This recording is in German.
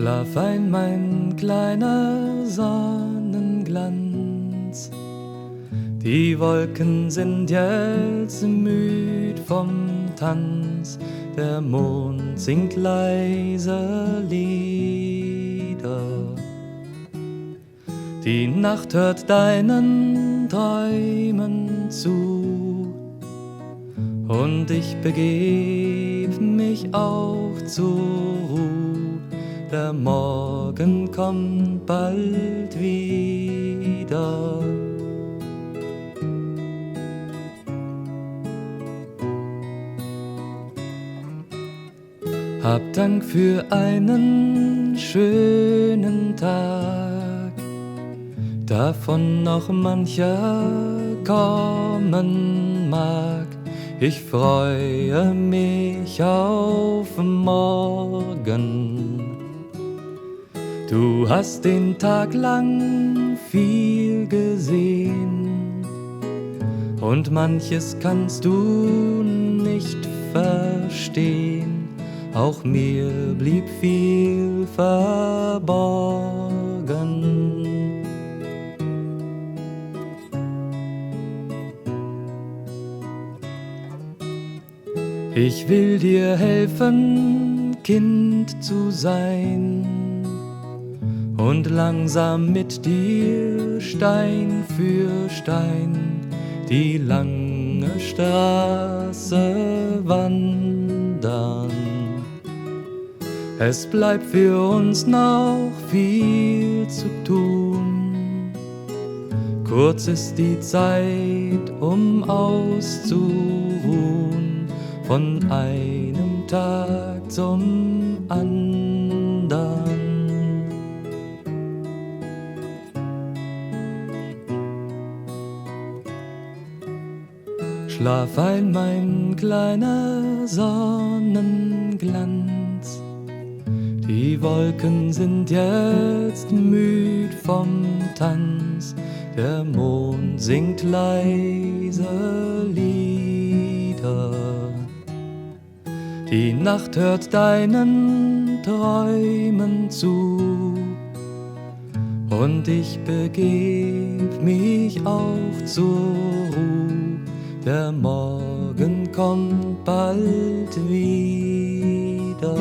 Schlaf ein, mein kleiner Sonnenglanz. Die Wolken sind jetzt müd vom Tanz, der Mond singt leise Lieder. Die Nacht hört deinen Träumen zu und ich begeb mich auch zur Ruh. Der Morgen kommt bald wieder. Hab Dank für einen schönen Tag, davon noch mancher kommen mag. Ich freue mich auf morgen. Du hast den Tag lang viel gesehen und manches kannst du nicht verstehen. Auch mir blieb viel verborgen. Ich will dir helfen, Kind zu sein und langsam mit dir Stein für Stein die lange Straße wandern. Es bleibt für uns noch viel zu tun. Kurz ist die Zeit, um auszuruhen, von einem Tag zum anderen. Schlaf ein, mein kleiner Sonnenglanz. Die Wolken sind jetzt müd vom Tanz, der Mond singt leise Lieder. Die Nacht hört deinen Träumen zu und ich begeb mich auch zur Ruh. Der Morgen kommt bald wieder.